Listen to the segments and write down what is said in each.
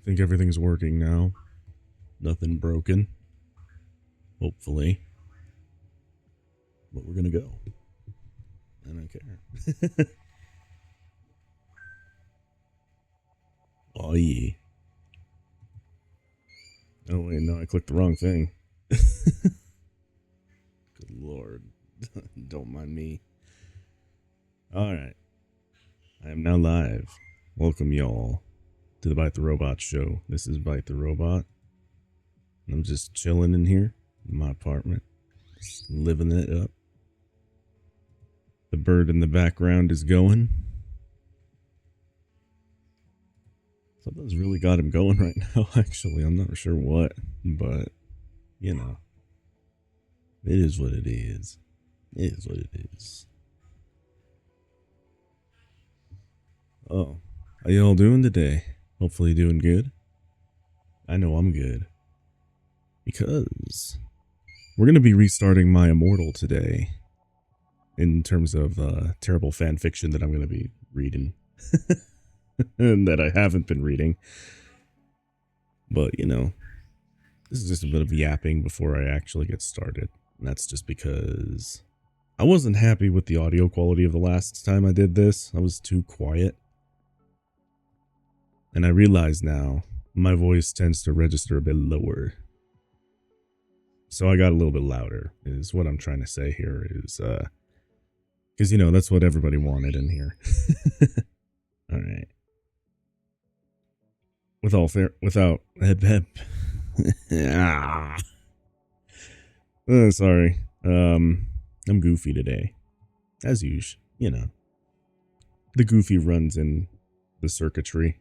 think everything's working now. Nothing broken. Hopefully. But we're gonna go. I don't care. Oh yeah. Oh wait, no, I clicked the wrong thing. Good lord. Don't mind me. Alright. I am now live. Welcome y'all to the Byte the Robot show. This is Byte the Robot. I'm just chilling in here in my apartment. Just living it up. The bird in the background is going. Something's really got him going right now, actually. I'm not sure what, but, you know. It is what it is. It is what it is. Oh, how y'all doing today? Hopefully doing good. I know I'm good. Because we're going to be restarting My Immortal today. In terms of terrible fan fiction that I'm going to be reading. And that I haven't been reading. But, you know, this is just a bit of yapping before I actually get started. And that's just because I wasn't happy with the audio quality of the last time I did this. I was too quiet. And I realize now my voice tends to register a bit lower. So I got a little bit louder, is what I'm trying to say here. Is because, you know, that's what everybody wanted in here. Alright. Without sorry. I'm goofy today. As usual, you know. The goofy runs in the circuitry.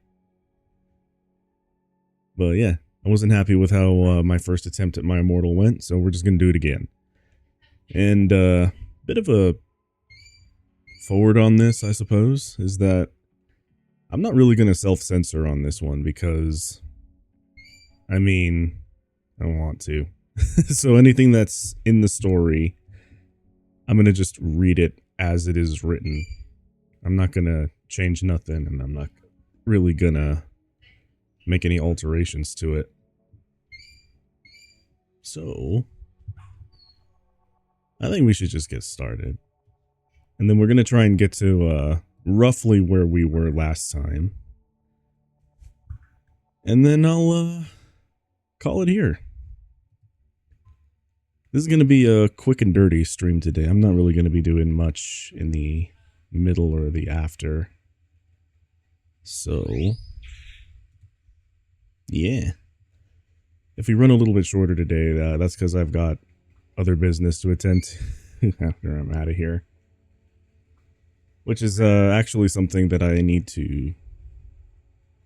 But yeah, I wasn't happy with how my first attempt at My Immortal went, so we're just gonna do it again. And bit of a forward on this, I suppose, is that I'm not really gonna self-censor on this one because, I mean, I don't want to. So anything that's in the story, I'm gonna just read it as it is written. I'm not gonna change nothing, and I'm not really gonna make any alterations to it. So I think we should just get started. And then we're gonna try and get to roughly where we were last time. And then I'll call it here. This is going to be a quick and dirty stream today. I'm not really going to be doing much in the middle or the after. So, yeah. If we run a little bit shorter today, that's because I've got other business to attend to after I'm out of here. Which is actually something that I need to...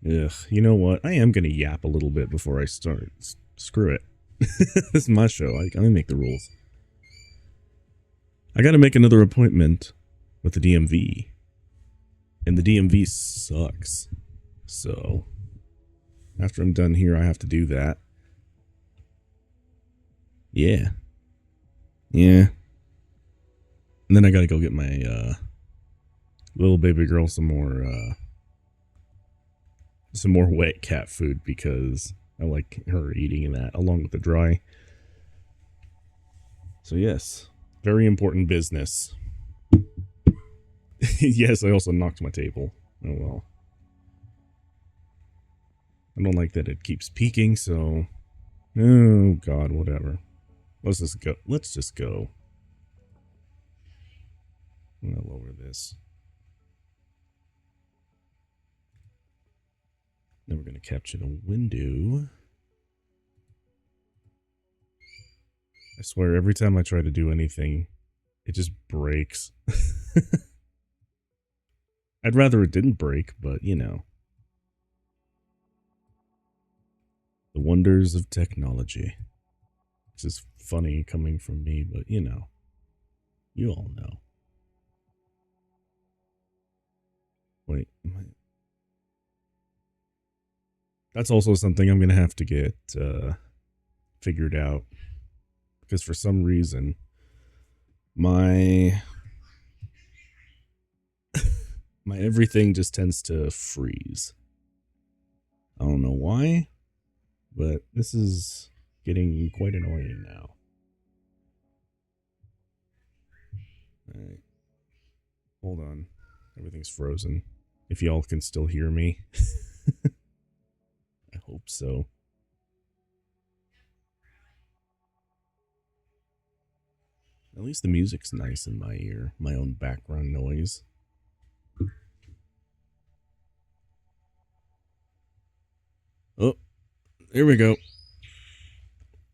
Ugh, you know what? I am going to yap a little bit before I start. Screw it. This is my show. I gotta make the rules. I gotta make another appointment with the DMV. And the DMV sucks. So, after I'm done here, I have to do that. Yeah. Yeah. And then I gotta go get my little baby girl some more wet cat food because I like her eating that along with the dry. So yes, very important business. Yes, I also knocked my table. Oh well. I don't like that it keeps peaking, so... Oh god, whatever. Let's just go. Let's just go. I'm gonna lower this. Then we're going to capture the window. I swear, every time I try to do anything, it just breaks. I'd rather it didn't break, but, you know. The wonders of technology. This is funny coming from me, but, you know. You all know. Wait, that's also something I'm going to have to get figured out. Because for some reason, my everything just tends to freeze. don't know why, but this is getting quite annoying now. Alright. Hold on. Everything's frozen. If y'all can still hear me. I hope so. At least the music's nice in my ear. My own background noise. Oh, there we go.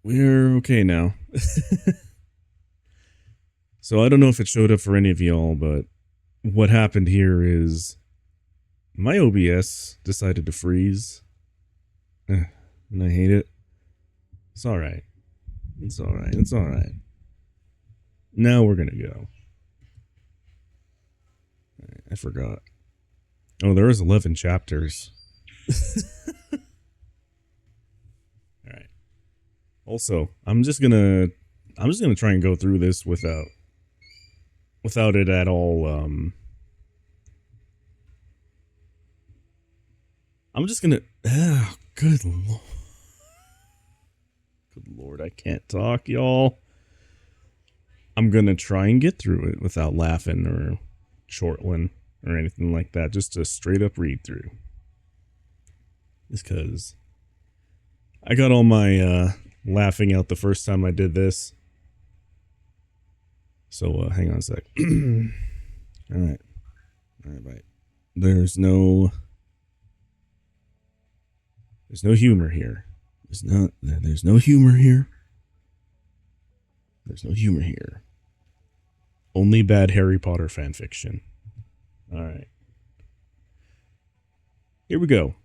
We're okay now. So I don't know if it showed up for any of y'all, but what happened here is my OBS decided to freeze. And I hate it. It's alright. It's alright. It's alright. Now we're gonna go. I forgot. Oh, there is 11 chapters. Alright. Also, I'm just gonna try and go through this without it at all, I'm just gonna, good lord, I can't talk, y'all. I'm gonna try and get through it without laughing or chortling or anything like that, just a straight up read through. Just cause I got all my, laughing out the first time I did this. So, hang on a sec. Alright. Alright, bye. There's no humor here. There's no humor here. There's no humor here. Only bad Harry Potter fanfiction. Alright. Here we go.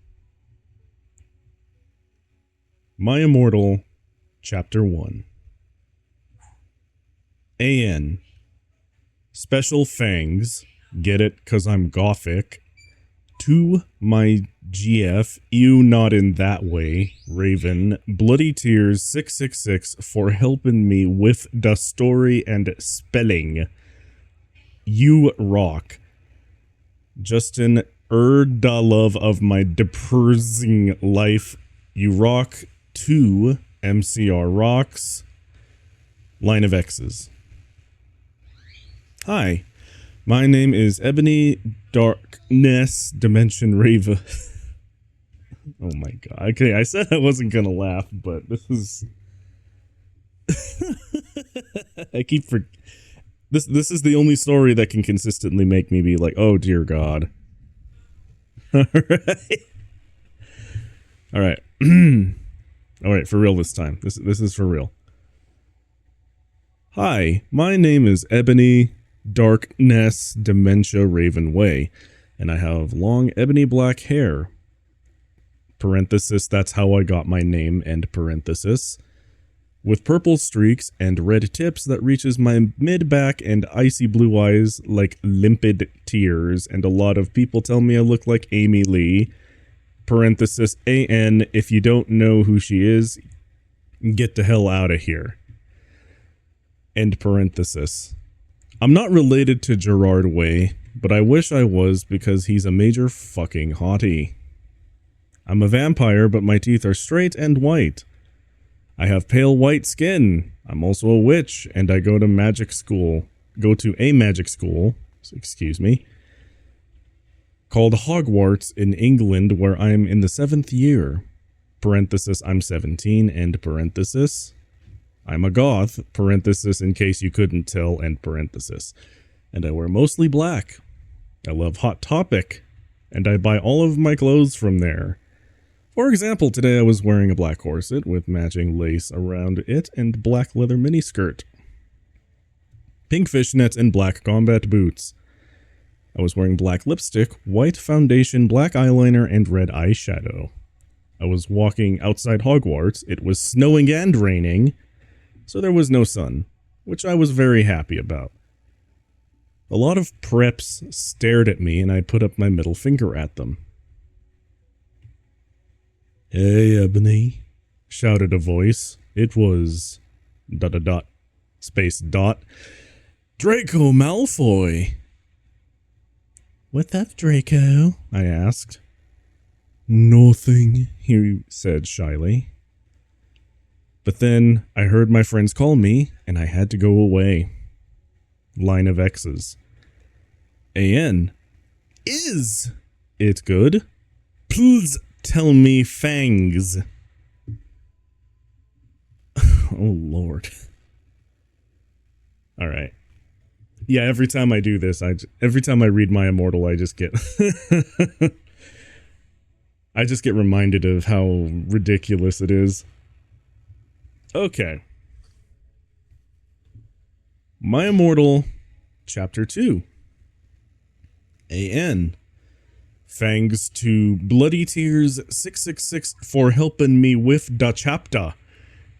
My Immortal, Chapter 1. AN. Special fangs. Get it? 'Cause I'm gothic. To my GF. You not in that way. Raven. Bloody Tears 666 for helping me with the story and spelling. You rock. Justin the love of my depressing life. You rock. 2 MCR rocks. Line of X's. Hi, my name is Ebony Darkness Dimension Rava. Oh my god. Okay, I said I wasn't gonna laugh, but this is... I keep This is the only story that can consistently make me be like, oh dear god. Alright. Alright. Alright, for real this time. This is for real. Hi, my name is Ebony Darkness Dementia Raven Way, and I have long ebony black hair. Parenthesis, that's how I got my name, end parenthesis. With purple streaks and red tips that reaches my mid-back and icy blue eyes like limpid tears, and a lot of people tell me I look like Amy Lee. Parenthesis, AN, if you don't know who she is, get the hell out of here. End parenthesis. I'm not related to Gerard Way, but I wish I was because he's a major fucking hottie. I'm a vampire, but my teeth are straight and white. I have pale white skin. I'm also a witch, and I go to a magic school, excuse me, called Hogwarts in England, where I'm in the 7th year. Parenthesis, I'm 17, end parenthesis. I'm a goth, parenthesis, in case you couldn't tell, end parenthesis. And I wear mostly black. I love Hot Topic, and I buy all of my clothes from there. For example, today I was wearing a black corset with matching lace around it and black leather miniskirt. Pink fishnets and black combat boots. I was wearing black lipstick, white foundation, black eyeliner, and red eyeshadow. I was walking outside Hogwarts. It was snowing and raining, so there was no sun, which I was very happy about. A lot of preps stared at me, and I put up my middle finger at them. Hey, Ebony, shouted a voice. It was... ... space dot. Draco Malfoy. What's up, Draco? I asked. Nothing, he said shyly. But then I heard my friends call me, and I had to go away. Line of X's. AN. Is it good? Please tell me fangs. Oh, Lord. All right. Yeah, every time I do this, every time I read My Immortal, I just get... I just get reminded of how ridiculous it is. Okay. My Immortal, Chapter 2. AN. Thanks to Bloody Tears 666 for helping me with the chapter.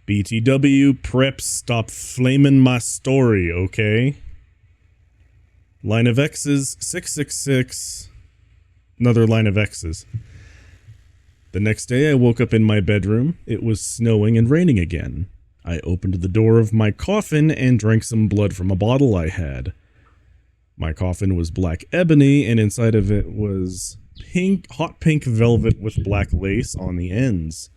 BTW, preps, stop flaming my story, okay? Line of X's, 666. Another line of X's. The next day I woke up in my bedroom. It was snowing and raining again. I opened the door of my coffin and drank some blood from a bottle I had. My coffin was black ebony, and inside of it was hot pink velvet with black lace on the ends.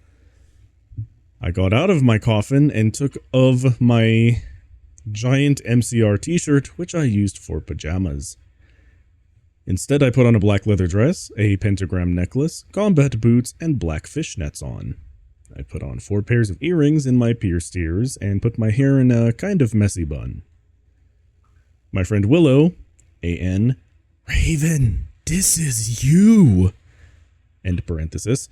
I got out of my coffin and took of my giant MCR t-shirt, which I used for pajamas. Instead, I put on a black leather dress, a pentagram necklace, combat boots, and black fishnets on. I put on 4 pairs of earrings in my pierced ears and put my hair in a kind of messy bun. My friend Willow, AN, Raven, this is you, end parenthesis,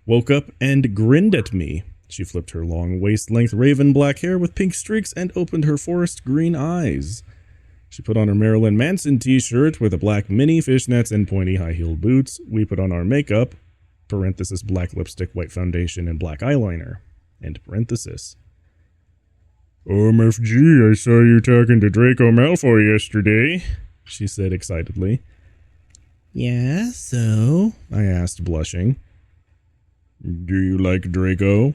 woke up and grinned at me. She flipped her long waist-length raven black hair with pink streaks and opened her forest green eyes. She put on her Marilyn Manson t-shirt with a black mini fishnets and pointy high-heeled boots. We put on our makeup, parenthesis black lipstick, white foundation, and black eyeliner, end parenthesis. OMFG, I saw you talking to Draco Malfoy yesterday, she said excitedly. Yeah, so? I asked, blushing. Do you like Draco?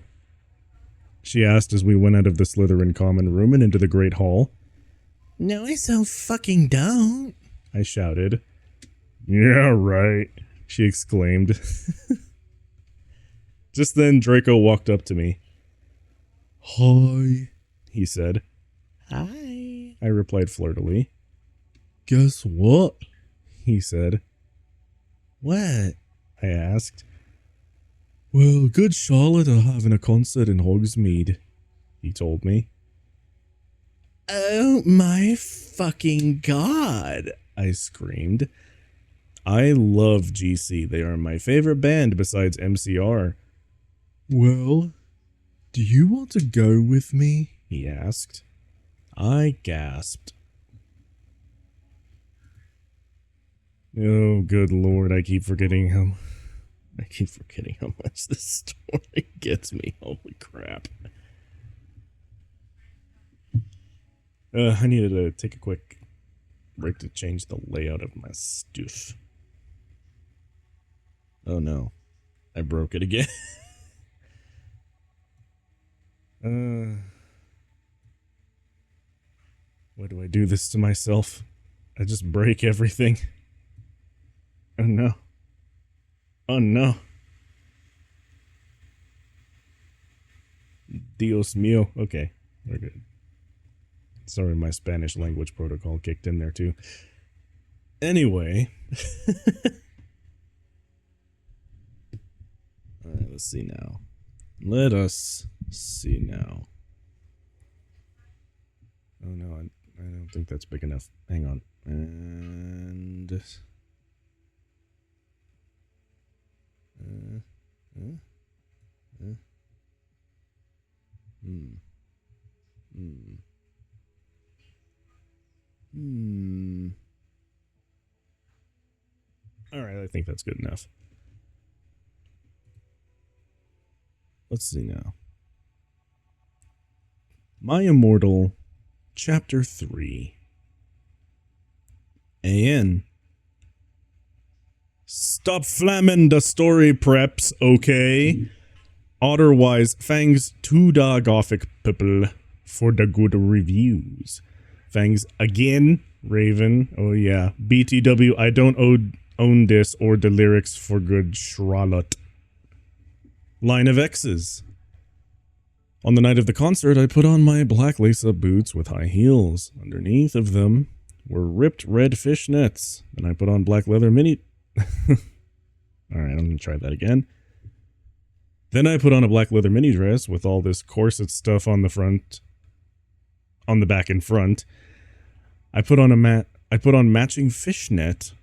She asked as we went out of the Slytherin common room and into the Great Hall. No, I so fucking don't, I shouted. Yeah, right, she exclaimed. Just then, Draco walked up to me. Hi, he said. Hi, I replied flirtily. Guess what? He said. What? I asked. Well, Good Charlotte are having a concert in Hogsmeade, he told me. Oh my fucking god, I screamed. I love GC. They are my favorite band besides MCR. Well, do you want to go with me? He asked. I gasped. Oh, good lord, I keep forgetting how much this story gets me. Holy crap. I needed to take a quick break to change the layout of my stuff. Oh no, I broke it again. Why do I do this to myself? I just break everything. Oh no. Oh no. Dios mío. Okay, we're good. Sorry, my Spanish language protocol kicked in there too. Anyway. Alright, let's see now. Let us see now. Oh no, I don't think that's big enough. Hang on. And... Alright, I think that's good enough. Let's see now. My Immortal, Chapter 3. AN. Stop flamming the story preps, okay? Otherwise, thanks to the Gothic people for the good reviews. Thanks again, Raven. Oh yeah. BTW, I don't own this or the lyrics for Good Charlotte. Line of X's. On the night of the concert, I put on my black lace-up boots with high heels. Underneath of them were ripped red fishnets. And I put on black leather mini... Alright, I'm going to try that again. Then I put on a black leather mini dress with all this corset stuff on the front, on the back and front. I put on matching fishnet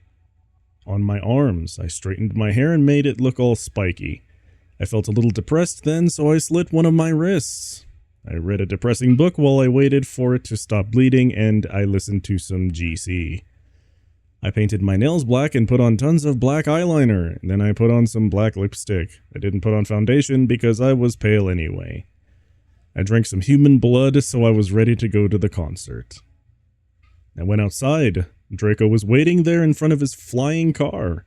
on my arms. I straightened my hair and made it look all spiky. I felt a little depressed then, so I slit one of my wrists. I read a depressing book while I waited for it to stop bleeding, and I listened to some GC. I painted my nails black and put on tons of black eyeliner, and then I put on some black lipstick. I didn't put on foundation because I was pale anyway. I drank some human blood, so I was ready to go to the concert. I went outside. Draco was waiting there in front of his flying car.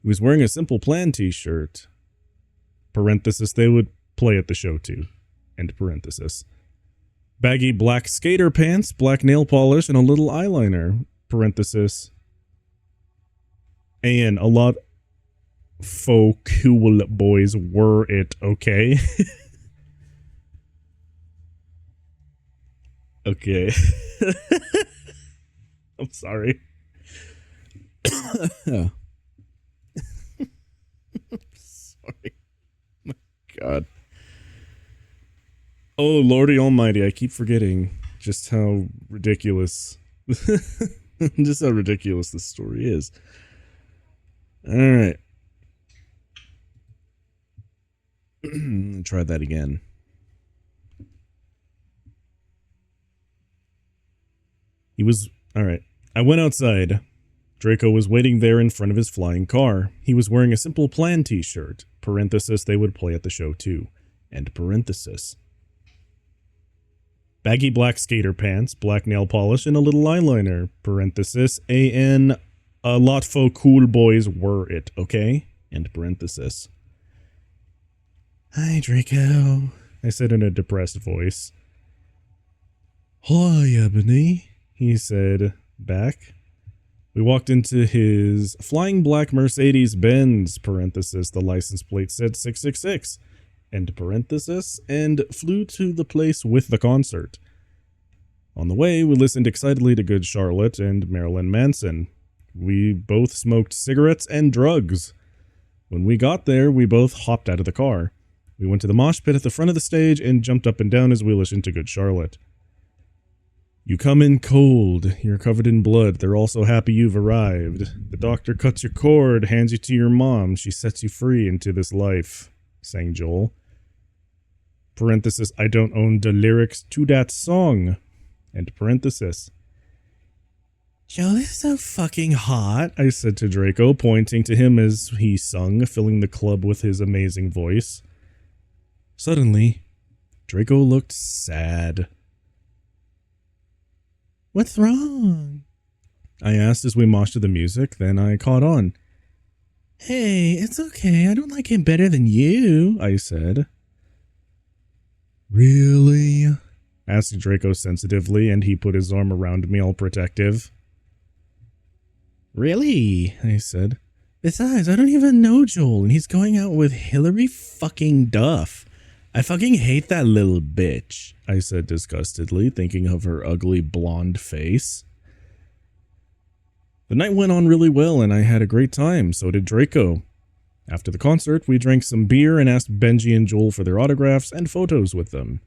He was wearing a Simple Plan t-shirt. Parenthesis, they would play at the show too. End parenthesis. Baggy black skater pants, black nail polish, and a little eyeliner. Parenthesis. And a lot faux cool boys were it, okay? Okay. I'm sorry. Sorry. My God. Oh, Lordy Almighty, I keep forgetting just how ridiculous just how ridiculous this story is. Alright. Try that again. Alright. I went outside. Draco was waiting there in front of his flying car. He was wearing a Simple Plan t-shirt. Parenthesis, they would play at the show too. End parenthesis. Baggy black skater pants, black nail polish, and a little eyeliner. Parenthesis, A.N. A lot faux cool boys were it, okay? End parenthesis. Hi, Draco, I said in a depressed voice. Hi, Ebony, he said back. We walked into his flying black Mercedes-Benz, parenthesis, the license plate said 666, end parenthesis, and flew to the place with the concert. On the way, we listened excitedly to Good Charlotte and Marilyn Manson. We both smoked cigarettes and drugs. When we got there, we both hopped out of the car. We went to the mosh pit at the front of the stage and jumped up and down as we listened to Good Charlotte. You come in cold, you're covered in blood, they're all so happy you've arrived. The doctor cuts your cord, hands you to your mom, she sets you free into this life, sang Joel. Parenthesis, I don't own the lyrics to that song. End parenthesis. Joel is so fucking hot, I said to Draco, pointing to him as he sung, filling the club with his amazing voice. Suddenly, Draco looked sad. What's wrong? I asked as we moshed to the music, then I caught on. Hey, it's okay, I don't like him better than you, I said. Really? Asked Draco sensitively, and he put his arm around me all protective. Really? I said. Besides, I don't even know Joel, and he's going out with Hillary fucking Duff. I fucking hate that little bitch, I said disgustedly, thinking of her ugly blonde face. The night went on really well, and I had a great time, so did Draco. After the concert, we drank some beer and asked Benji and Joel for their autographs and photos with them.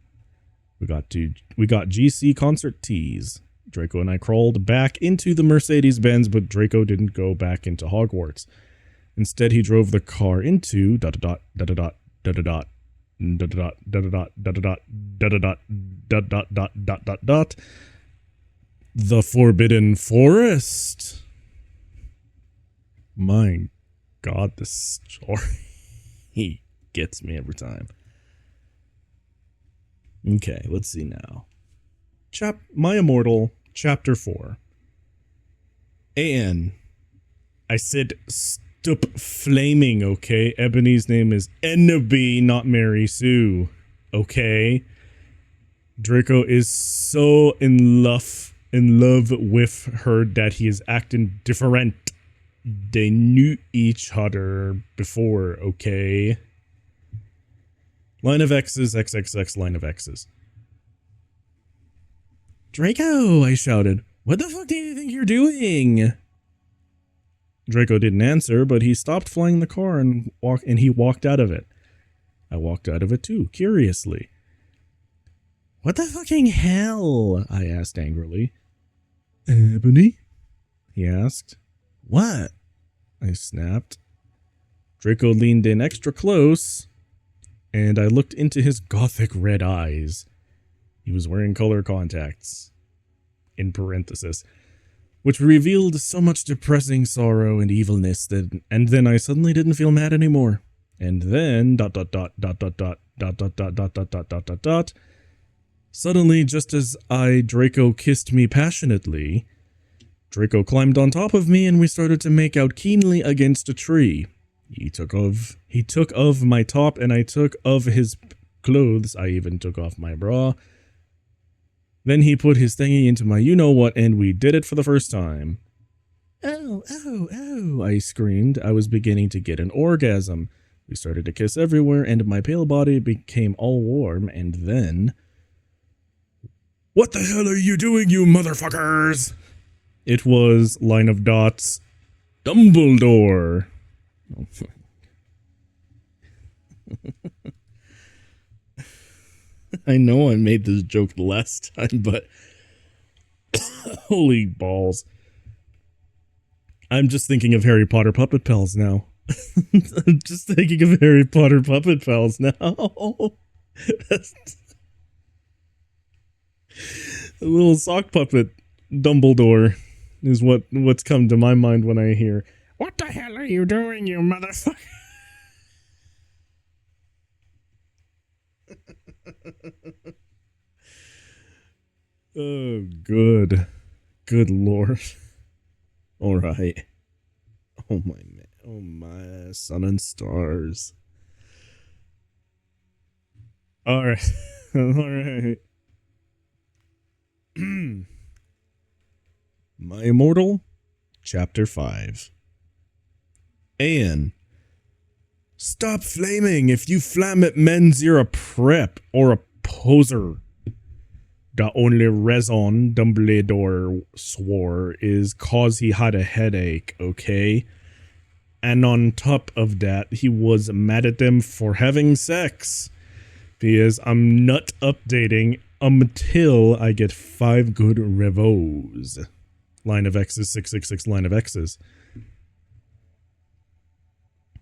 We got GC concert tees. Draco and I crawled back into the Mercedes-Benz, but Draco didn't go back into Hogwarts. Instead, he drove the car into the Forbidden Forest. My God, this story he gets me every time. Okay, let's see now. My Immortal, Chapter 4. A.N. I said stop flaming, okay? Ebony's name is Ennaby, not Mary Sue, okay? Draco is so in love with her that he is acting different. They knew each other before, okay? Line of X's, XXX line of X's. Draco, I shouted. What the fuck do you think you're doing? Draco didn't answer, but he stopped flying the car and he walked out of it. I walked out of it too, curiously. What the fucking hell? I asked angrily. Ebony? He asked. What? I snapped. Draco leaned in extra close, and I looked into his gothic red eyes. He was wearing color contacts, in parenthesis, which revealed so much depressing sorrow and evilness and then I suddenly didn't feel mad anymore. And then ... Suddenly, just as Draco kissed me passionately, Draco climbed on top of me and we started to make out keenly against a tree. He took of my top and I took of his clothes. I even took off my bra. Then he put his thingy into my you-know-what and we did it for the first time. Oh, oh, oh, I screamed. I was beginning to get an orgasm. We started to kiss everywhere and my pale body became all warm and then... What the hell are you doing, you motherfuckers? It was, line of dots, Dumbledore. Oh, I know I made this joke last time, but holy balls. I'm just thinking of Harry Potter Puppet Pals now. I'm just thinking of Harry Potter Puppet Pals now. A little sock puppet Dumbledore is what's come to my mind when I hear, what the hell are you doing, you motherfucker? Oh, good. Good lord. Alright. Oh my man. Oh my sun and stars. Alright. Alright. My Immortal, Chapter 5. Ian. Stop flaming. If you flam at men's, you're a prep or a poser. The only reason Dumbledore swore is cause he had a headache, okay? And on top of that, he was mad at them for having sex. Because I'm not updating until I get 5 good revos. Line of X's, 666 line of X's.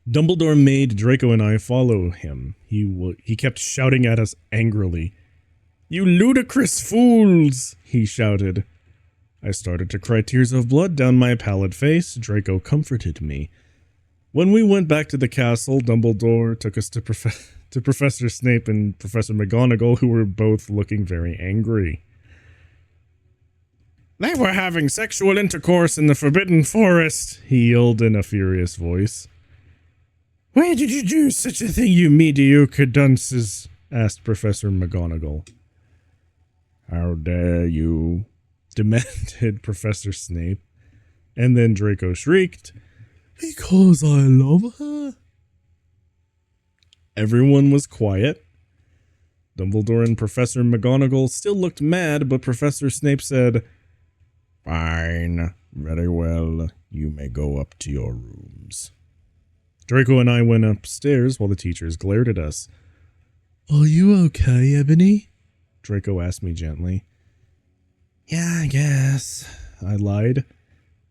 Dumbledore made Draco and I follow him. He kept shouting at us angrily. You ludicrous fools, he shouted. I started to cry tears of blood down my pallid face. Draco comforted me. When we went back to the castle, Dumbledore took us to Professor Snape and Professor McGonagall, who were both looking very angry. They were having sexual intercourse in the Forbidden Forest, he yelled in a furious voice. Why did you do such a thing, you mediocre dunces? Asked Professor McGonagall. How dare you? Demanded Professor Snape. And then Draco shrieked, because I love her. Everyone was quiet. Dumbledore and Professor McGonagall still looked mad, but Professor Snape said, Fine, very well, you may go up to your rooms. Draco and I went upstairs while the teachers glared at us. Are you okay, Ebony? Draco asked me gently. Yeah, I guess, I lied.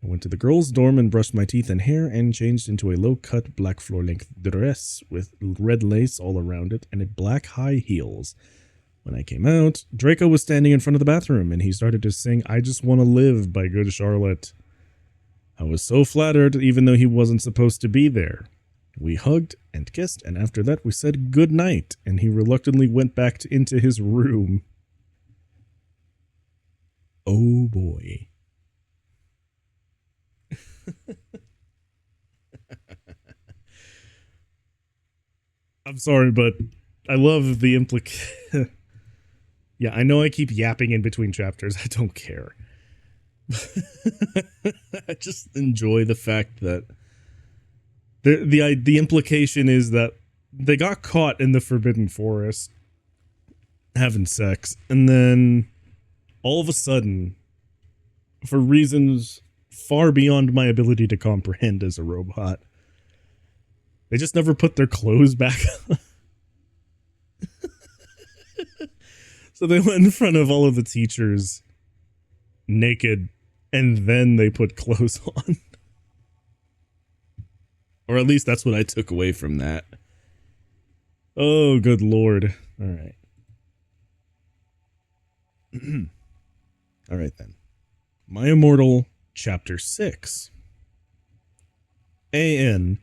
I went to the girls' dorm and brushed my teeth and hair and changed into a low-cut black floor-length dress with red lace all around it and black high heels. When I came out, Draco was standing in front of the bathroom and he started to sing I Just Want to Live by Good Charlotte. I was so flattered even though he wasn't supposed to be there. We hugged and kissed, and after that we said good night, and he reluctantly went back into his room. Oh boy. I'm sorry, but I love the Yeah, I know I keep yapping in between chapters. I don't care. I just enjoy the fact that the implication is that they got caught in the Forbidden Forest having sex, and then all of a sudden, for reasons far beyond my ability to comprehend as a robot, they just never put their clothes back on. So they went in front of all of the teachers naked, and then they put clothes on. Or at least that's what I took away from that. Oh, good lord. All right. All right, then. My Immortal, Chapter 6. A.N.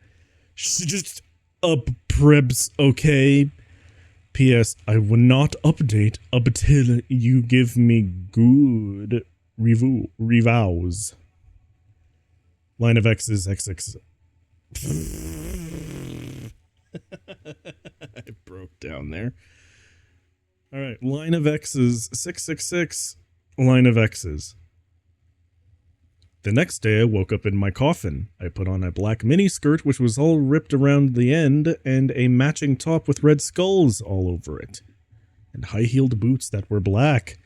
Just up, Prebz, okay? P.S. I will not update until you give me good reviews. Line of X's XX. I broke down there. All right, line of X's 666. Line of X's. The next day I woke up in my coffin. I put on a black miniskirt which was all ripped around the end and a matching top with red skulls all over it. And high-heeled boots that were black.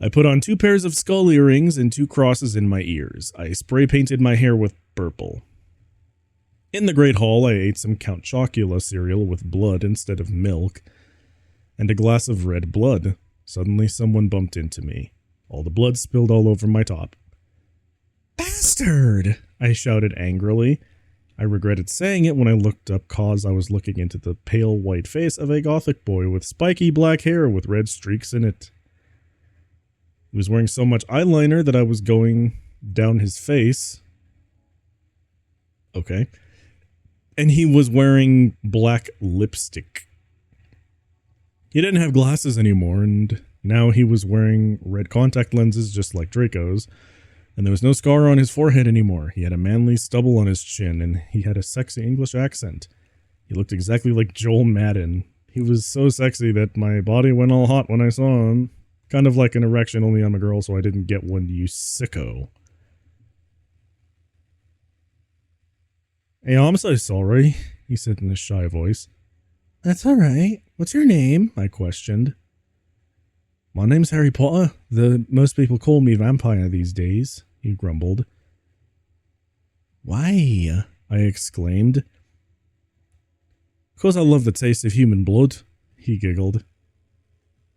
I put on 2 pairs of skull earrings and 2 crosses in my ears. I spray-painted my hair with purple. In the Great Hall I ate some Count Chocula cereal with blood instead of milk. And a glass of red blood. Suddenly someone bumped into me. All the blood spilled all over my top. Bastard! I shouted angrily. I regretted saying it when I looked up cause I was looking into the pale white face of a gothic boy with spiky black hair with red streaks in it. He was wearing so much eyeliner that I was going down his face. Okay. And he was wearing black lipstick. He didn't have glasses anymore, and now he was wearing red contact lenses just like Draco's. And there was no scar on his forehead anymore. He had a manly stubble on his chin, and he had a sexy English accent. He looked exactly like Joel Madden. He was so sexy that my body went all hot when I saw him. Kind of like an erection, only I'm a girl, so I didn't get one, you sicko. Hey, I'm so sorry, he said in a shy voice. That's alright. What's your name? I questioned. My name's Harry Potter. Most people call me Vampire these days, he grumbled. Why? I exclaimed. Because I love the taste of human blood, he giggled.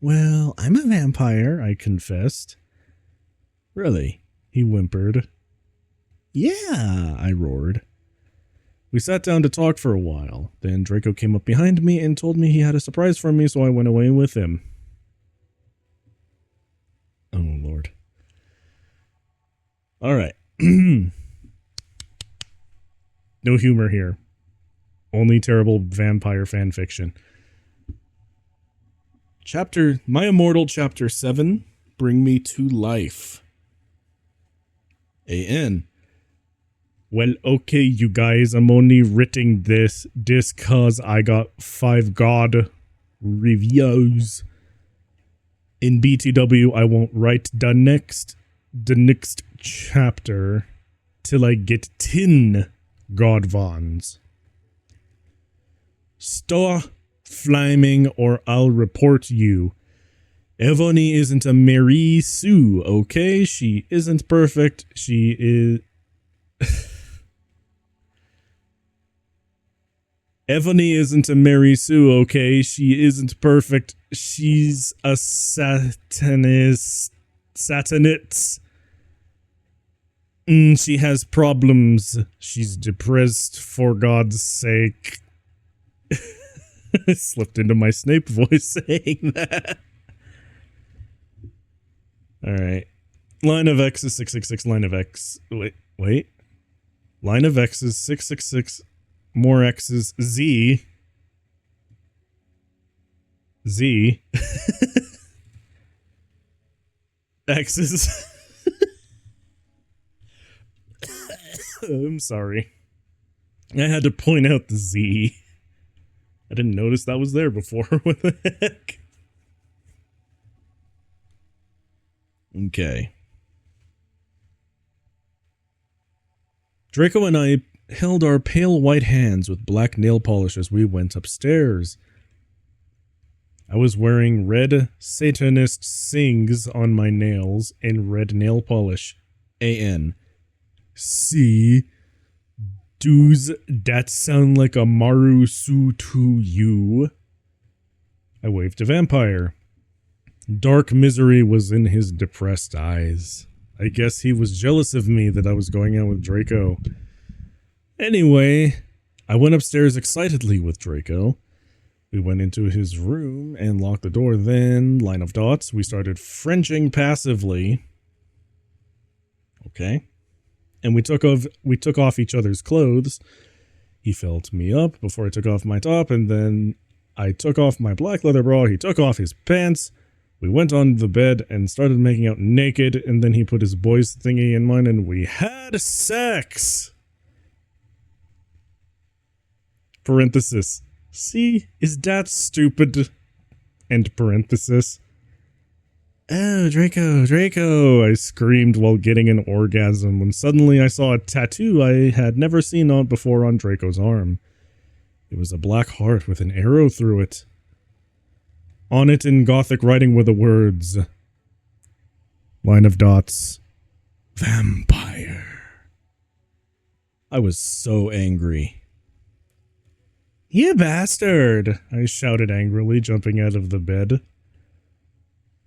Well, I'm a vampire, I confessed. Really? He whimpered. Yeah, I roared. We sat down to talk for a while. Then Draco came up behind me and told me he had a surprise for me, so I went away with him. Oh, Lord. All right. No humor here. Only terrible vampire fan fiction. My Immortal Chapter 7, Bring Me to Life. A.N. Well, okay, you guys, I'm only writing this cause I got 5 God reviews. In BTW, I won't write the next chapter till I get 10 God Vons. Stop flaming or I'll report you. Evony isn't a Mary Sue, okay? She isn't perfect. She is... Evony isn't a Mary Sue, okay? She isn't perfect. She's a satanist. She has problems. She's depressed, for God's sake. I slipped into my Snape voice saying that. Alright. Line of X is 666, line of X. Wait. Line of X is 666. More X's. Z. X's. I'm sorry. I had to point out the Z. I didn't notice that was there before. What the heck? Okay. Draco and I held our pale white hands with black nail polish as we went upstairs. I was wearing red Satanist sings on my nails and red nail polish. A.N. See? Does that sound like a Marusu to you? I waved to Vampire. Dark misery was in his depressed eyes. I guess he was jealous of me that I was going out with Draco. Anyway, I went upstairs excitedly with Draco. We went into his room and locked the door. Then, line of dots, we started Frenching passively. Okay. And we took off each other's clothes. He felt me up before I took off my top, and then I took off my black leather bra. He took off his pants. We went on the bed and started making out naked, and then he put his boys thingy in mine, and we had sex. Parenthesis. See, is that stupid? End parenthesis. Oh, Draco, I screamed while getting an orgasm when suddenly I saw a tattoo I had never seen before on Draco's arm. It was a black heart with an arrow through it. On it in Gothic writing were the words, line of dots, vampire. I was so angry. You bastard, I shouted angrily, jumping out of the bed.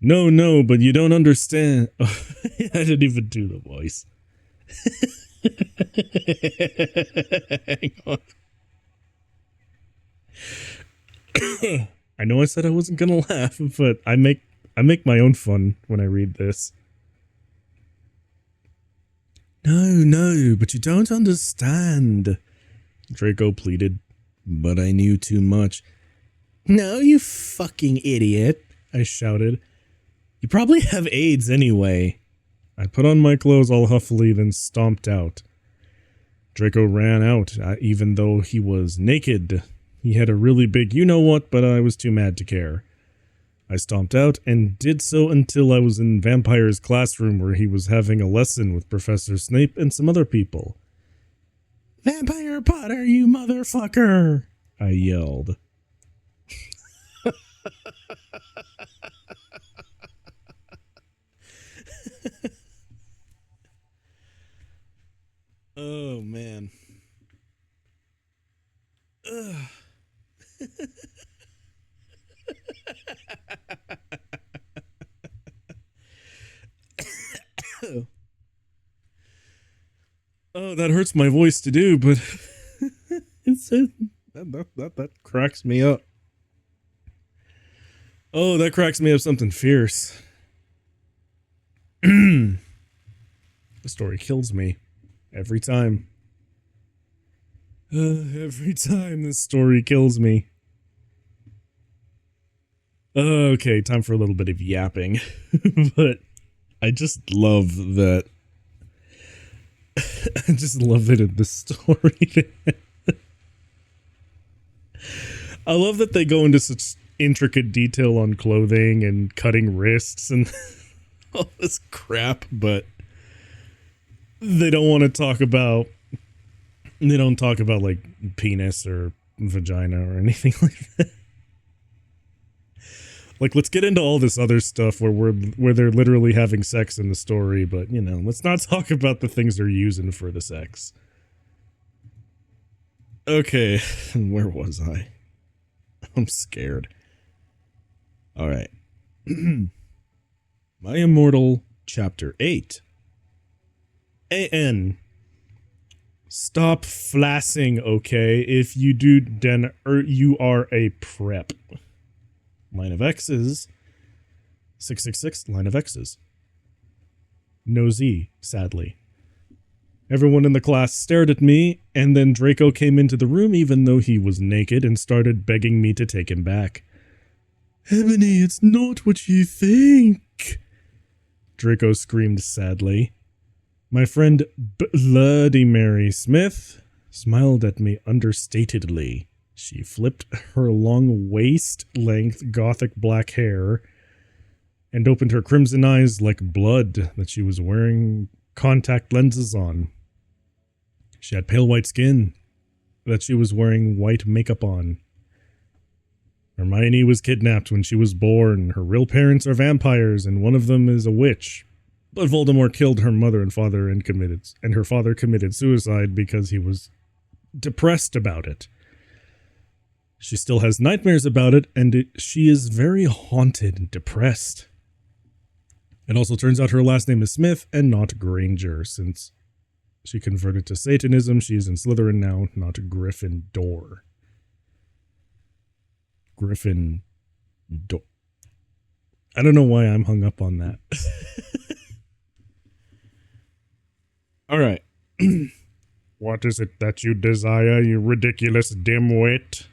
No, but you don't understand. Oh, I didn't even do the voice. Hang on. I know I said I wasn't gonna laugh, but I make my own fun when I read this. No, but you don't understand, Draco pleaded, but I knew too much. No, you fucking idiot, I shouted. You probably have AIDS anyway. I put on my clothes all huffily, then stomped out. Draco ran out, even though he was naked. He had a really big you-know-what, but I was too mad to care. I stomped out, and did so until I was in Vampire's classroom where he was having a lesson with Professor Snape and some other people. Vampire Potter, you motherfucker! I yelled. Oh, man. Oh, that hurts my voice to do, but that cracks me up. Oh, that cracks me up something fierce. The story kills me. Every time. Every time this story kills me. Okay, time for a little bit of yapping. But I just love that. I just love it in this story. I love that they go into such intricate detail on clothing and cutting wrists and all this crap, but they don't want to talk about, they don't talk about like penis or vagina or anything like that. Like, let's get into all this other stuff where they're literally having sex in the story, but you know, let's not talk about the things they're using for the sex. Okay, where was I? I'm scared. All right. My Immortal, Chapter 8. A.N. Stop flassing, okay? If you do, then you are a prep. Line of X's. 666, line of X's. No Z, sadly. Everyone in the class stared at me, and then Draco came into the room even though he was naked and started begging me to take him back. Ebony, it's not what you think, Draco screamed sadly. My friend Bloody Mary Smith smiled at me understatedly. She flipped her long waist-length gothic black hair and opened her crimson eyes like blood that she was wearing contact lenses on. She had pale white skin that she was wearing white makeup on. Hermione was kidnapped when she was born. Her real parents are vampires, and one of them is a witch. But Voldemort killed her mother and father and her father committed suicide because he was depressed about it. She still has nightmares about it, and she is very haunted and depressed. It also turns out her last name is Smith and not Granger, since she converted to Satanism. She's in Slytherin now, not Gryffindor. Gryffindor. I don't know why I'm hung up on that. All right. What is it that you desire, you ridiculous dimwit?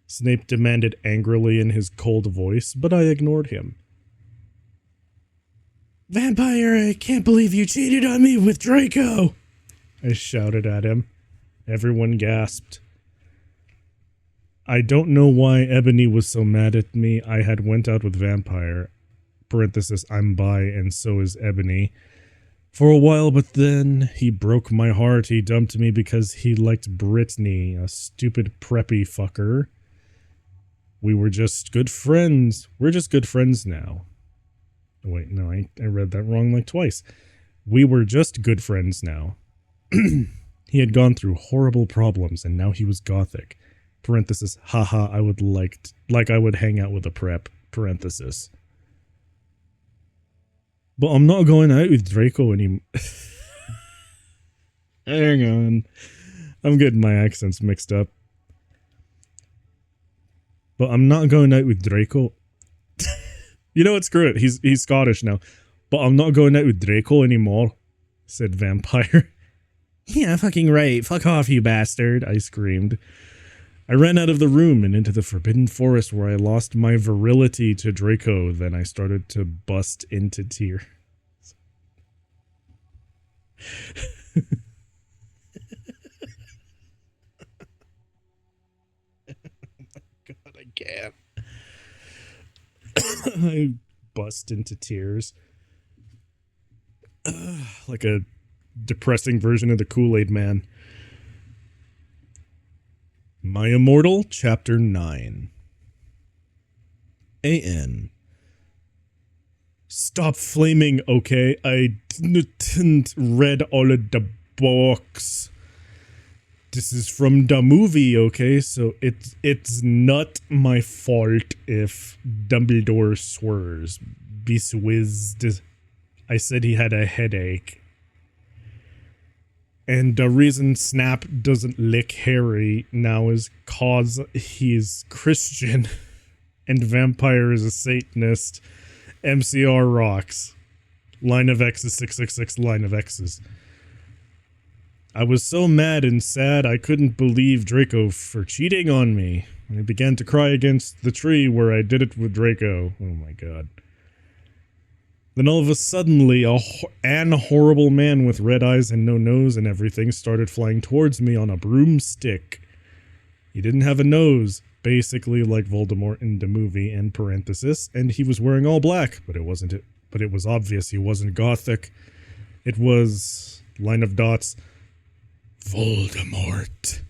Snape demanded angrily in his cold voice, but I ignored him. Vampire, I can't believe you cheated on me with Draco! I shouted at him. Everyone gasped. I don't know why Ebony was so mad at me. I had went out with Vampire, parenthesis, I'm bi and so is Ebony, for a while, but then he broke my heart. He dumped me because he liked Brittany, a stupid preppy fucker. We were just good friends. We're just good friends now. Wait, no, I read that wrong like twice. We were just good friends now. He had gone through horrible problems, and now he was gothic. Parenthesis, haha, I would like I would hang out with a prep. Parenthesis. But I'm not going out with Draco anymore. Hang on. I'm getting my accents mixed up. But I'm not going out with Draco. You know what? Screw it. He's Scottish now. But I'm not going out with Draco anymore, said Vampire. Yeah, fucking right. Fuck off, you bastard, I screamed. I ran out of the room and into the forbidden forest where I lost my virility to Draco. Then I started to bust into tears. God, I can't. I bust into tears. Like a depressing version of the Kool-Aid Man. My Immortal, Chapter 9. A.N. Stop flaming, okay? I didn't read all of the books. This is from the movie, okay? So it's not my fault if Dumbledore swears. Beswizzed. I said he had a headache. And the reason Snap doesn't lick Harry now is cause he's Christian and Vampire is a Satanist. MCR rocks. Line of X's 666 line of X's. I was so mad and sad I couldn't believe Draco for cheating on me. I began to cry against the tree where I did it with Draco. Oh my god. Then all of a suddenly, an horrible man with red eyes and no nose and everything started flying towards me on a broomstick. He didn't have a nose, basically like Voldemort in the movie, in parenthesis, and he was wearing all black, but it wasn't it. But it was obvious he wasn't gothic. It was, line of dots, Voldemort.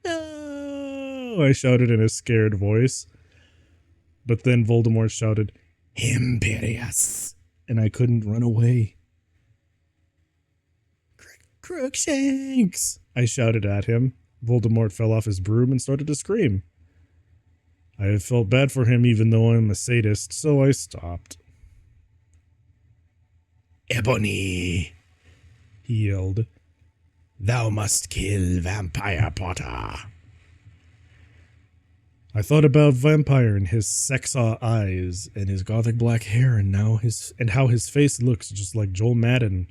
No, I shouted in a scared voice. But then Voldemort shouted, Imperious, and I couldn't run away. Crookshanks, I shouted at him. Voldemort fell off his broom and started to scream. I felt bad for him even though I'm a sadist, so I stopped. Ebony, he yelled. Thou must kill Vampire Potter. I thought about Vampire and his sex-aw eyes and his gothic black hair and how his face looks just like Joel Madden.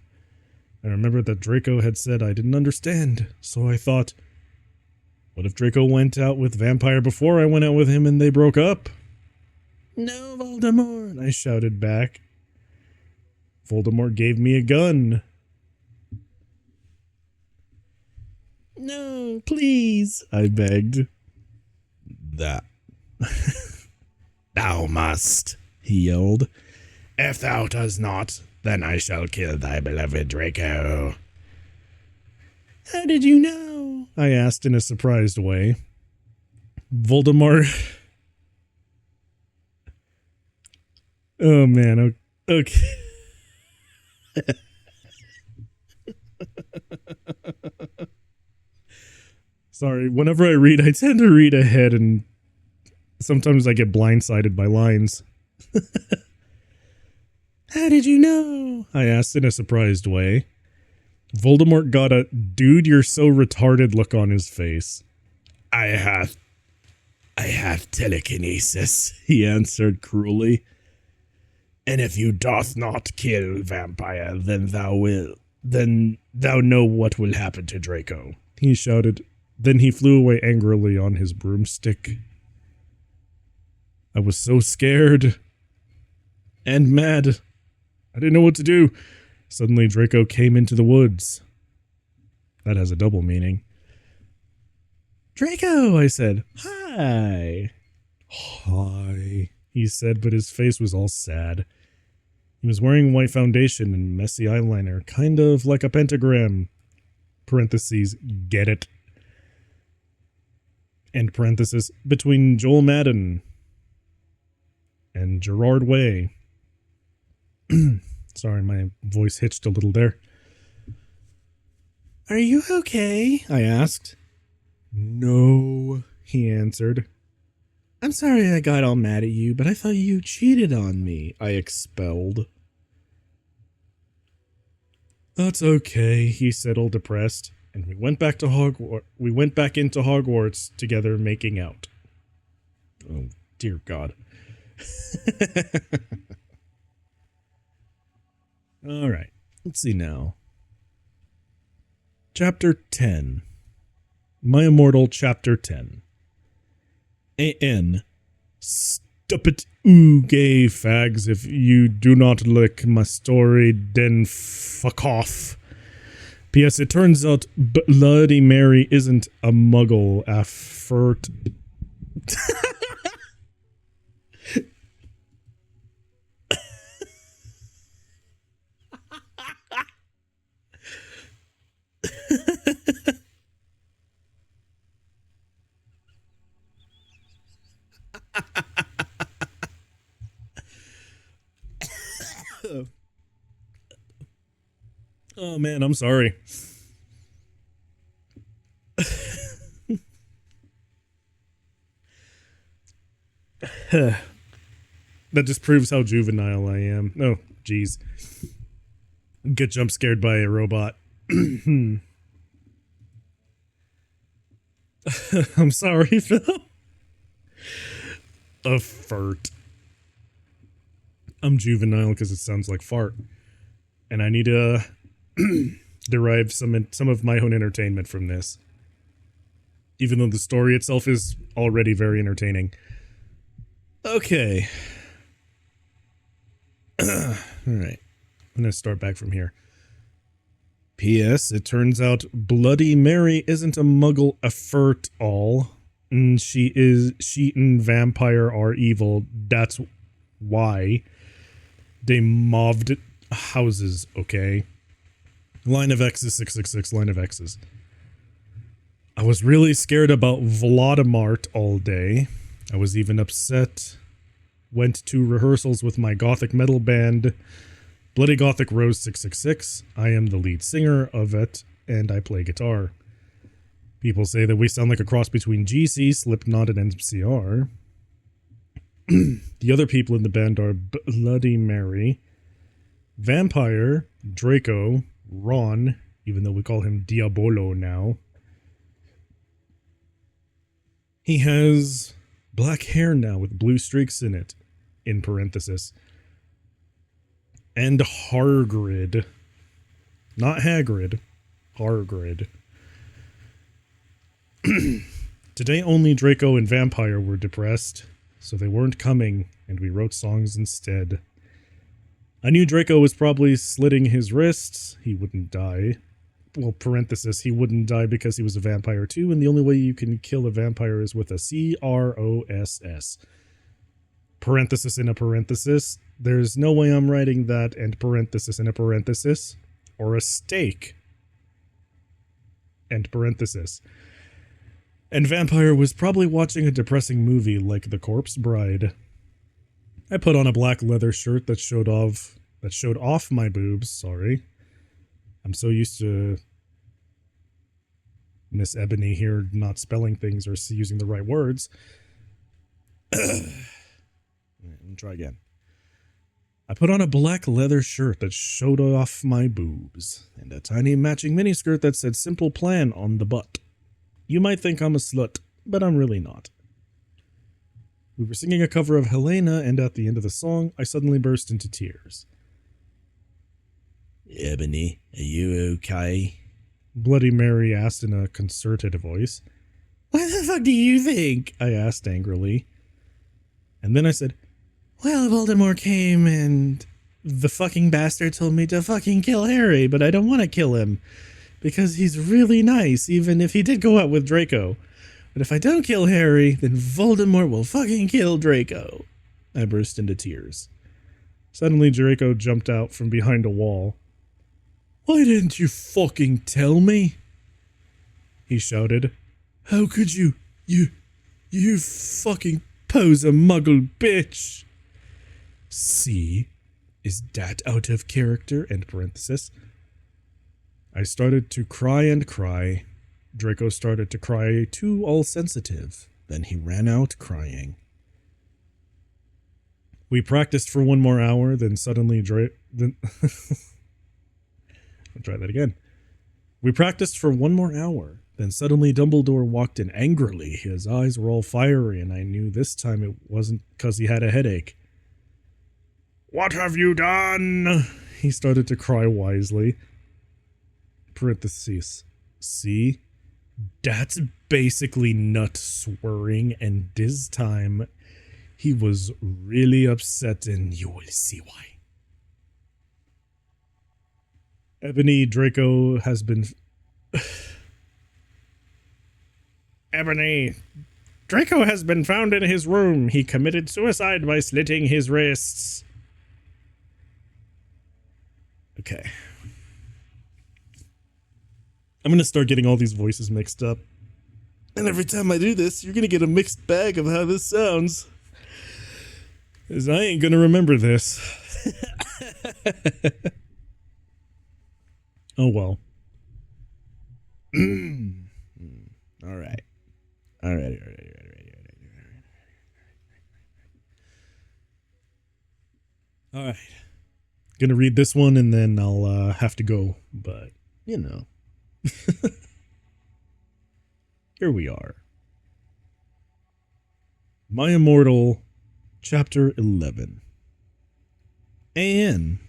I remembered that Draco had said I didn't understand, so I thought, what if Draco went out with Vampire before I went out with him and they broke up? No, Voldemort, I shouted back. Voldemort gave me a gun. No, please, I begged. That. Thou must, he yelled. If thou does not, then I shall kill thy beloved Draco. How did you know? I asked in a surprised way. Voldemort. Oh man, okay. Sorry, whenever I read, I tend to read ahead and sometimes I get blindsided by lines. How did you know? I asked in a surprised way. Voldemort got a dude you're so retarded look on his face. I have telekinesis, he answered cruelly. And if you doth not kill vampire, then thou know what will happen to Draco, he shouted. Then he flew away angrily on his broomstick. I was so scared and mad. I didn't know what to do. Suddenly Draco came into the woods. That has a double meaning. Draco, I said. Hi. Hi, he said, but his face was all sad. He was wearing white foundation and messy eyeliner, kind of like a pentagram. Parentheses, get it? End parenthesis, between Joel Madden and Gerard Way. Sorry, my voice hitched a little there. Are you okay? I asked. No, he answered. I'm sorry I got all mad at you, but I thought you cheated on me, I expelled. That's okay, he said, all depressed, and we went back to We went back into Hogwarts together, making out. Oh, dear God. All right, let's see now. Chapter 10. My Immortal, Chapter 10. A.N. Stupid gay fags, if you do not like my story, then fuck off. P.S. It turns out Bloody Mary isn't a muggle, effort. Oh man, I'm sorry. That just proves how juvenile I am. Oh, jeez. Get jump scared by a robot. I'm sorry, Phil. A fart. I'm juvenile because it sounds like fart. And I need to derive some of my own entertainment from this. Even though the story itself is already very entertaining. Okay. Alright. I'm going to start back from here. P.S. It turns out Bloody Mary isn't a muggle effort all. She and vampire are evil. That's why they mobbed houses, okay? Line of X's 666, line of X's. I was really scared about Voldemort all day. I was even upset. Went to rehearsals with my gothic metal band, Bloody Gothic Rose 666. I am the lead singer of it, and I play guitar. People say that we sound like a cross between GC, Slipknot, and MCR. The other people in the band are Bloody Mary, Vampire, Draco, Ron, even though we call him Diabolo now. He has black hair now with blue streaks in it, in parenthesis. And Hargrid. Not Hagrid. Hargrid. Today only Draco and Vampire were depressed, so they weren't coming, and we wrote songs instead. I knew Draco was probably slitting his wrists. He wouldn't die. Well, parenthesis, he wouldn't die because he was a vampire too, and the only way you can kill a vampire is with a CROSS. Parenthesis in a parenthesis. There's no way I'm writing that and parenthesis in a parenthesis. Or a steak. end parenthesis. And Vampire was probably watching a depressing movie like The Corpse Bride. I put on a black leather shirt that showed off my boobs, sorry. I'm so used to Miss Ebony here not spelling things or using the right words. Let me try again. I put on a black leather shirt that showed off my boobs, and a tiny matching miniskirt that said Simple Plan on the butt. You might think I'm a slut, but I'm really not. We were singing a cover of Helena, and at the end of the song, I suddenly burst into tears. Ebony, are you okay? Bloody Mary asked in a concerted voice. What the fuck do you think? I asked angrily. And then I said, well, Voldemort came and the fucking bastard told me to fucking kill Harry, but I don't want to kill him because he's really nice, even if he did go out with Draco. But if I don't kill Harry, then Voldemort will fucking kill Draco. I burst into tears. Suddenly, Draco jumped out from behind a wall. Why didn't you fucking tell me? He shouted. How could you? You fucking poser muggle bitch. See? Is that out of character? End parenthesis. I started to cry and cry. Draco started to cry too, all sensitive. Then he ran out crying. We practiced for 1 more hour, then suddenly I'll try that again. We practiced for 1 more hour, then suddenly Dumbledore walked in angrily. His eyes were all fiery, and I knew this time it wasn't because he had a headache. What have you done? He started to cry wisely. Parentheses. See? That's basically nut swearing, and this time he was really upset, and you will see why. Ebony, Draco has been... Ebony, Draco has been found in his room. He committed suicide by slitting his wrists. Okay. I'm going to start getting all these voices mixed up. And every time I do this, you're going to get a mixed bag of how this sounds. Because I ain't going to remember this. Oh, well. All right. All right. All right. Gonna read this one and then I'll have to go. But, you know. Here we are. My Immortal, Chapter 11. Anne.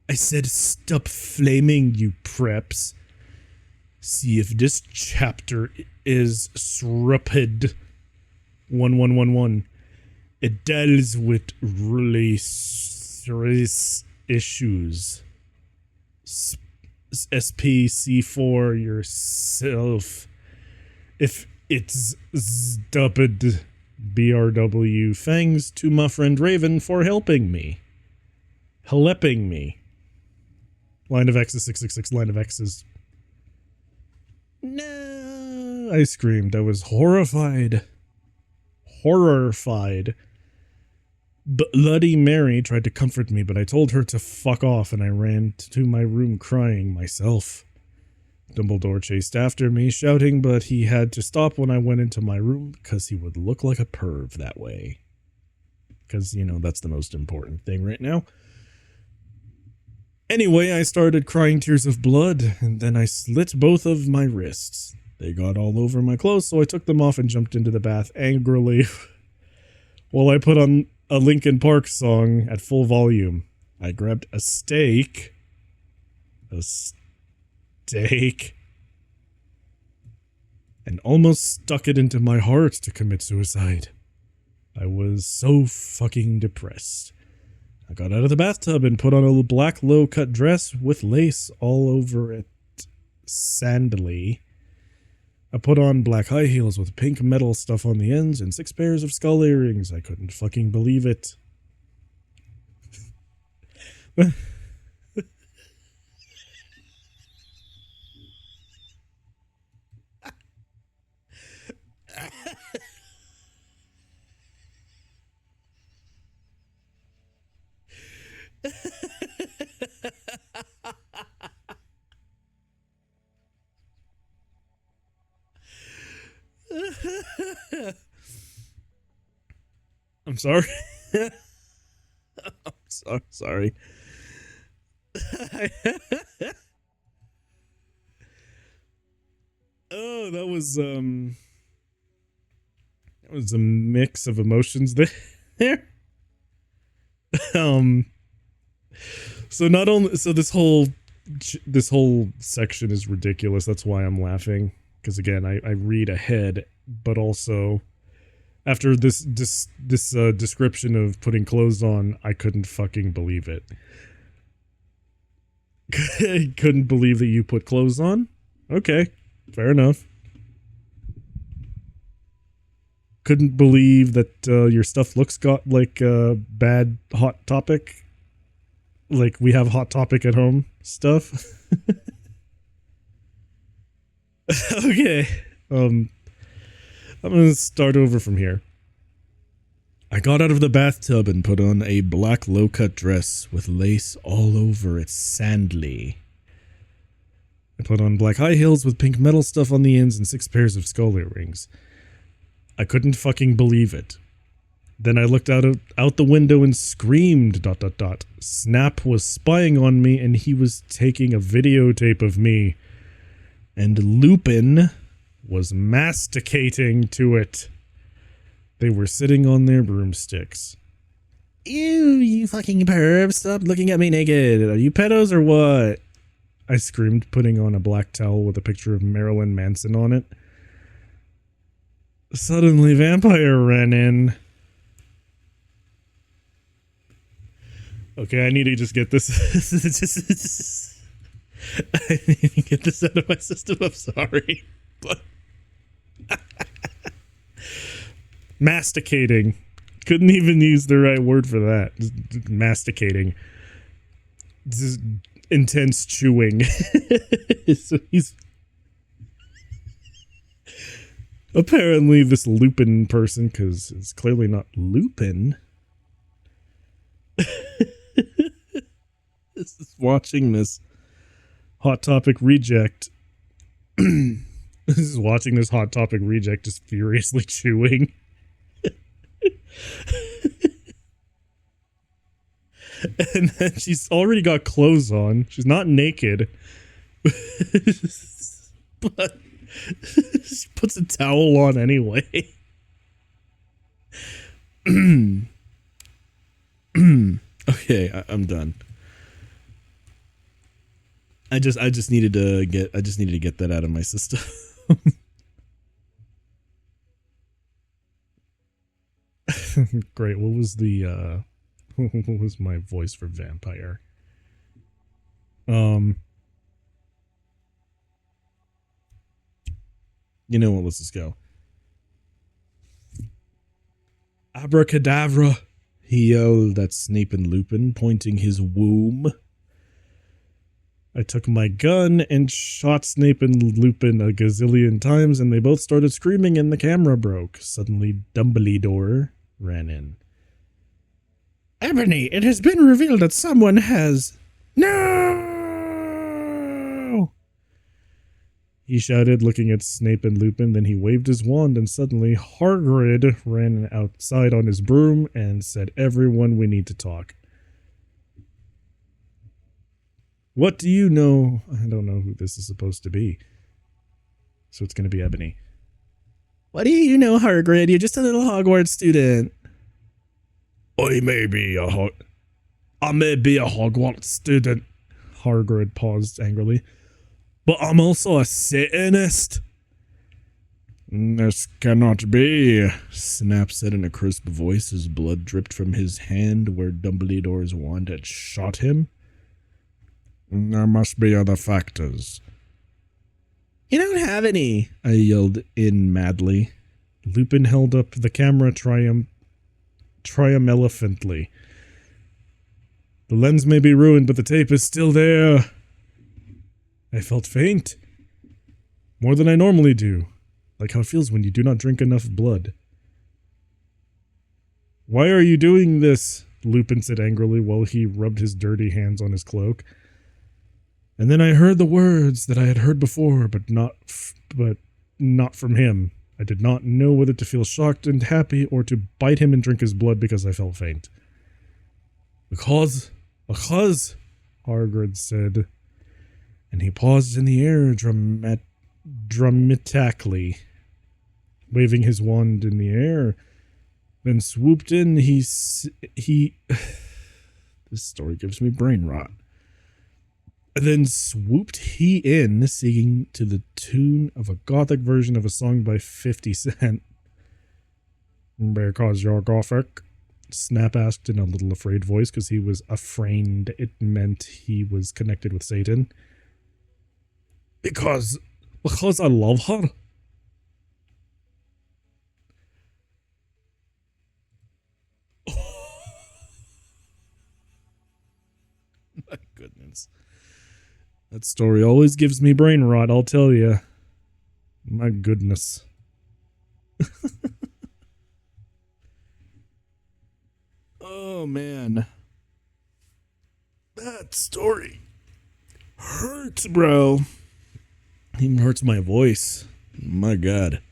I said stop flaming, you preps. See if this chapter is rapid. 1111. It deals with really serious issues. SPC4 yourself. If it's stupid, BRW. Thanks to my friend Raven for helping me. Helping me. Line of X is 666. Line of X is... No! I screamed. I was horrified. Horrified. Bloody Mary tried to comfort me, but I told her to fuck off and I ran to my room crying myself. Dumbledore chased after me, shouting, but he had to stop when I went into my room because he would look like a perv that way. Because, you know, that's the most important thing right now. Anyway, I started crying tears of blood, and then I slit both of my wrists. They got all over my clothes, so I took them off and jumped into the bath angrily while I put on a Linkin Park song at full volume. I grabbed a steak, and almost stuck it into my heart to commit suicide. I was so fucking depressed. I got out of the bathtub and put on a black low-cut dress with lace all over it, sandally. I put on black high heels with pink metal stuff on the ends and 6 pairs of skull earrings. I couldn't fucking believe it. I'm sorry. I'm sorry. Oh, that was a mix of emotions there. um so not only so this whole section is ridiculous. That's why I'm laughing, because again, I read ahead, but also after this description of putting clothes on, I couldn't fucking believe it. I couldn't believe that you put clothes on. Okay, fair enough. Couldn't believe that your stuff looks got like bad Hot Topic. Like we have Hot Topic at home stuff. Okay. I'm gonna start over from here. I got out of the bathtub and put on a black low-cut dress with lace all over it sandly. I put on black high heels with pink metal stuff on the ends and 6 pairs of skull earrings. I couldn't fucking believe it. Then I looked out the window and screamed ... Snap was spying on me and he was taking a videotape of me. And Lupin was masticating to it. They were sitting on their broomsticks. Ew, you fucking perv, stop looking at me naked. Are you pedos or what? I screamed, putting on a black towel with a picture of Marilyn Manson on it. Suddenly, Vampire ran in. Okay, I need to just get this. I need to get this out of my system. I'm sorry. But masticating. Couldn't even use the right word for that. Just masticating. This is intense chewing. So he's apparently this Lupin person, because it's clearly not Lupin. This is watching this Hot Topic reject. This is watching this Hot Topic reject just furiously chewing. And then she's already got clothes on. She's not naked. But she puts a towel on anyway. Okay, I'm done. I just needed to get that out of my system. Great. What was my voice for vampire? You know what? Let's just go. Abracadabra, he yelled at Snape and Lupin, pointing his womb. I took my gun and shot Snape and Lupin a gazillion times, and they both started screaming and the camera broke. Suddenly, Dumbledore ran in. Ebony, it has been revealed that someone has... No! He shouted, looking at Snape and Lupin. Then he waved his wand, and suddenly Hagrid ran outside on his broom and said, "Everyone, we need to talk." What do you know? I don't know who this is supposed to be. So it's going to be Ebony. What do you know, Hagrid? You're just a little Hogwarts student. I may be a Hogwarts student. Hagrid paused angrily. But I'm also a Satanist. This cannot be, Snap said in a crisp voice as blood dripped from his hand where Dumbledore's wand had shot him. There must be other factors. You don't have any, I yelled in madly. Lupin held up the camera triumphantly. The lens may be ruined, but the tape is still there. I felt faint. More than I normally do. Like how it feels when you do not drink enough blood. Why are you doing this? Lupin said angrily while he rubbed his dirty hands on his cloak. And then I heard the words that I had heard before, but not from him. I did not know whether to feel shocked and happy or to bite him and drink his blood because I felt faint. Because, Hargrid said, and he paused in the air dramatically, waving his wand in the air. Then swooped in, this story gives me brain rot. Then swooped he in, singing to the tune of a gothic version of a song by 50 Cent. Because you're gothic? Snap asked in a little afraid voice because he was afraid it meant he was connected with Satan. Because I love her. My goodness. That story always gives me brain rot, I'll tell you. My goodness. Oh, man. That story hurts, bro. Even hurts my voice. My God.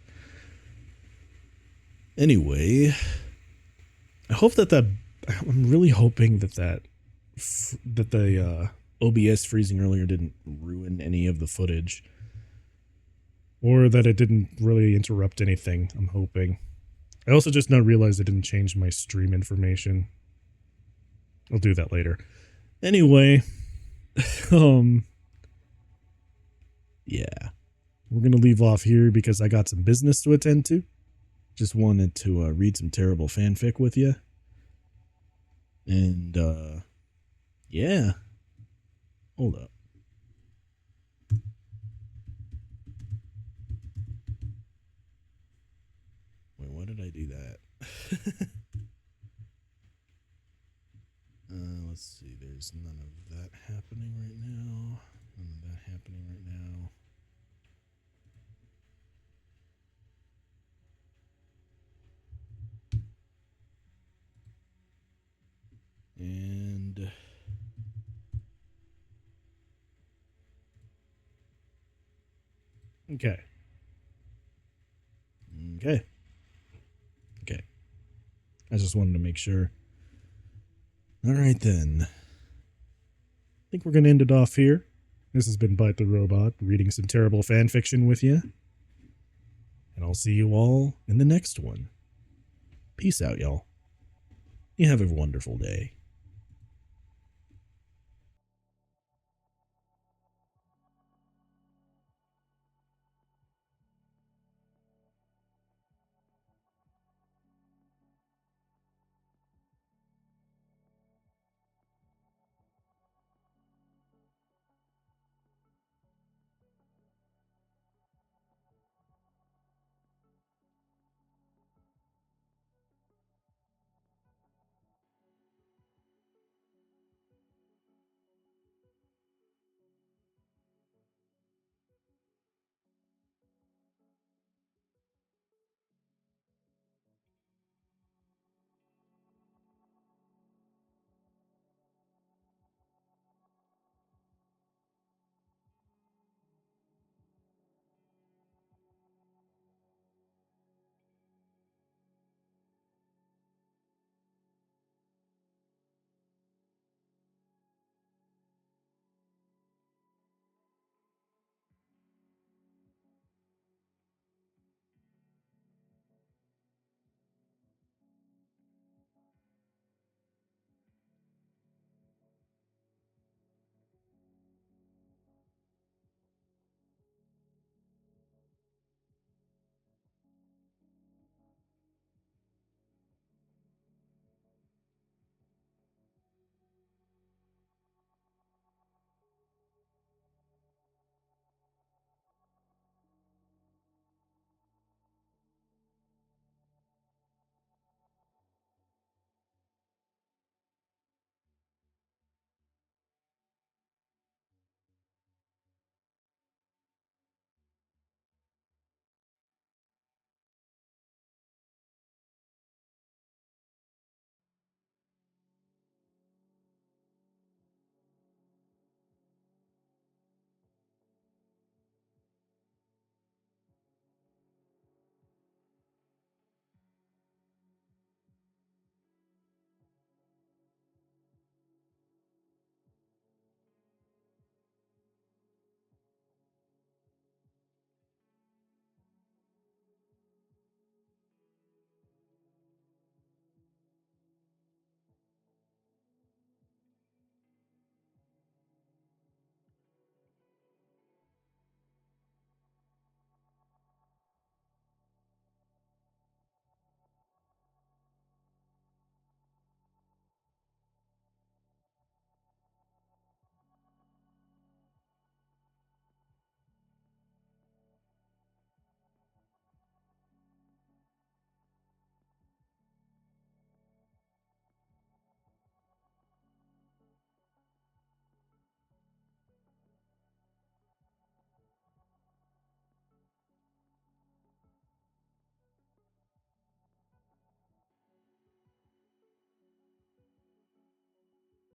Anyway, I hope that I'm really hoping that the OBS freezing earlier didn't ruin any of the footage. Or that it didn't really interrupt anything, I'm hoping. I also just now realized I didn't change my stream information. I'll do that later. Anyway, yeah. We're gonna leave off here because I got some business to attend to. Just wanted to read some terrible fanfic with you. And, yeah. Hold up. Wait, why did I do that? Let's see. There's none of that happening right now. None of that happening right now. And okay. I just wanted to make sure. All right, then. I think we're going to end it off here. This has been Byte the Robot, reading some terrible fan fiction with you. And I'll see you all in the next one. Peace out, y'all. You have a wonderful day.